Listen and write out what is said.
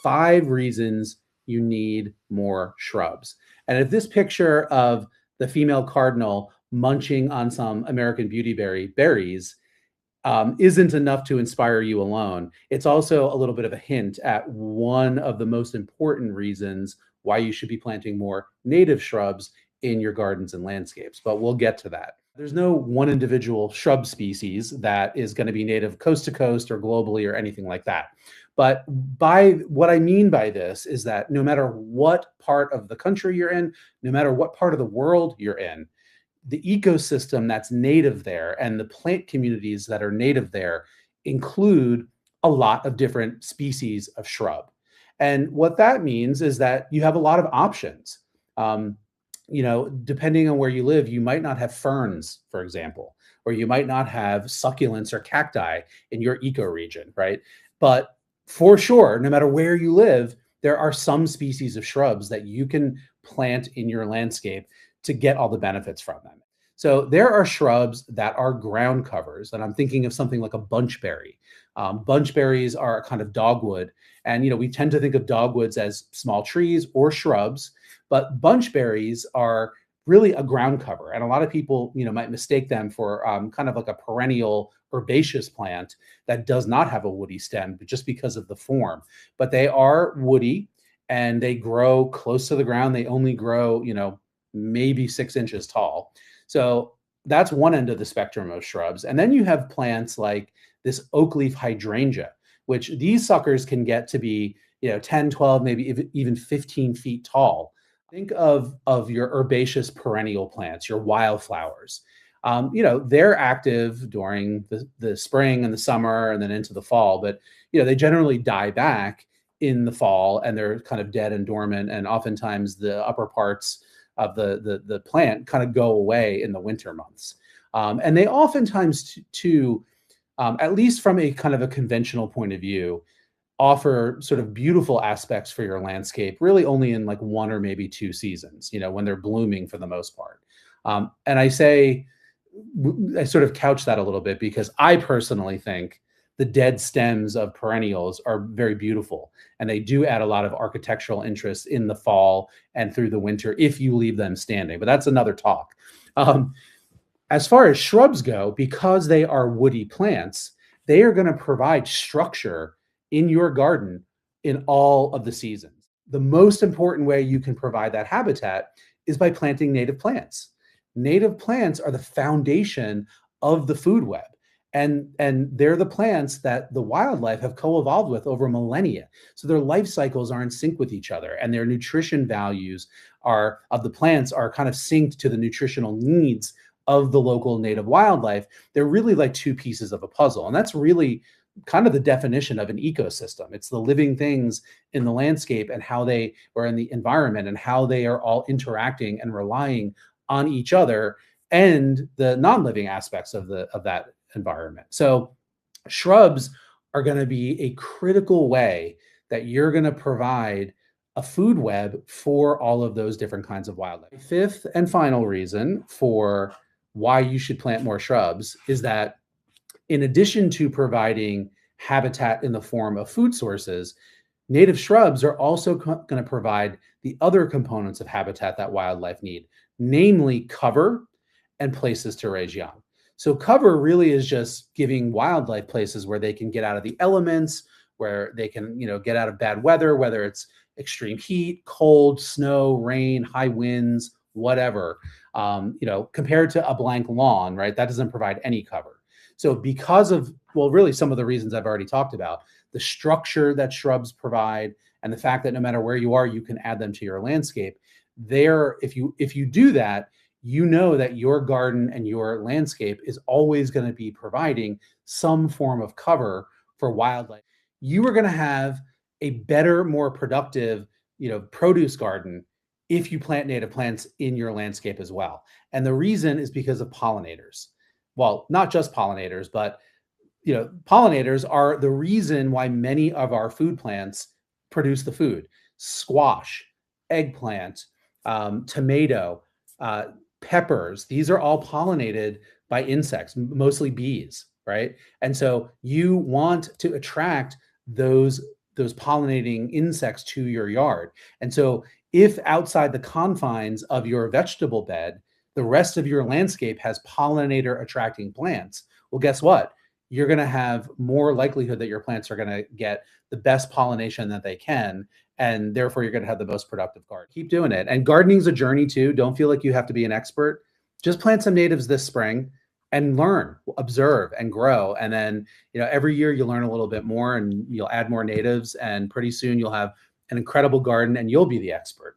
5 reasons you need more shrubs. And if this picture of the female cardinal munching on some American beauty berries isn't enough to inspire you alone, it's also a little bit of a hint at one of the most important reasons why you should be planting more native shrubs in your gardens and landscapes. But we'll get to that. There's no one individual shrub species that is going to be native coast to coast or globally or anything like that. But by what I mean by this is that no matter what part of the country you're in, no matter what part of the world you're in, the ecosystem that's native there and the plant communities that are native there include a lot of different species of shrub. And what that means is that you have a lot of options. Depending on where you live, you might not have ferns, for example, or you might not have succulents or cacti in your ecoregion, right? But for sure, no matter where you live, there are some species of shrubs that you can plant in your landscape to get all the benefits from them. So there are shrubs that are ground covers, and I'm thinking of something like a bunchberry. Bunchberries are a kind of dogwood, and we tend to think of dogwoods as small trees or shrubs, but bunchberries are really a ground cover, and a lot of people, might mistake them for kind of like a perennial herbaceous plant that does not have a woody stem, but just because of the form. But they are woody, and they grow close to the ground. They only grow, maybe 6 inches tall. So that's one end of the spectrum of shrubs. And then you have plants like this oak leaf hydrangea, which these suckers can get to be, 10, 12, maybe even 15 feet tall. Think of your herbaceous perennial plants, your wildflowers. They're active during the spring and the summer and then into the fall, but, they generally die back in the fall and they're kind of dead and dormant. And oftentimes the upper parts of the plant kind of go away in the winter months. And they oftentimes too, at least from a kind of a conventional point of view, offer sort of beautiful aspects for your landscape, really only in like 1 or maybe 2 seasons, when they're blooming for the most part. And I sort of couch that a little bit because I personally think the dead stems of perennials are very beautiful, and they do add a lot of architectural interest in the fall and through the winter if you leave them standing. But that's another talk. As far as shrubs go, because they are woody plants, they are going to provide structure in your garden in all of the seasons. The most important way you can provide that habitat is by planting native plants. Native plants are the foundation of the food web. And they're the plants that the wildlife have co-evolved with over millennia. So their life cycles are in sync with each other, and their nutrition values of the plants are kind of synced to the nutritional needs of the local native wildlife. They're really like 2 pieces of a puzzle. And that's really kind of the definition of an ecosystem. It's the living things in the landscape and how they are in the environment and how they are all interacting and relying on each other and the non-living aspects of that environment. So shrubs are going to be a critical way that you're going to provide a food web for all of those different kinds of wildlife. Fifth and final reason for why you should plant more shrubs is that in addition to providing habitat in the form of food sources, native shrubs are also going to provide the other components of habitat that wildlife need, namely cover and places to raise young. So cover really is just giving wildlife places where they can get out of the elements, where they can, get out of bad weather, whether it's extreme heat, cold, snow, rain, high winds, whatever, compared to a blank lawn, right? That doesn't provide any cover. So because of, really some of the reasons I've already talked about, the structure that shrubs provide and the fact that no matter where you are, you can add them to your landscape, if you do that, that your garden and your landscape is always going to be providing some form of cover for wildlife. You are going to have a better, more productive, produce garden if you plant native plants in your landscape as well. And the reason is because of pollinators. Well, not just pollinators, but pollinators are the reason why many of our food plants produce the food. Squash, eggplant, tomato, peppers, these are all pollinated by insects, mostly bees, right? And so you want to attract those those pollinating insects to your yard. And so if outside the confines of your vegetable bed, the rest of your landscape has pollinator attracting plants, well, guess what? You're going to have more likelihood that your plants are going to get the best pollination that they can. And therefore, you're going to have the most productive garden. Keep doing it. And gardening's a journey too. Don't feel like you have to be an expert. Just plant some natives this spring and learn, observe, and grow. And then, every year you'll learn a little bit more and you'll add more natives. And pretty soon you'll have an incredible garden and you'll be the expert.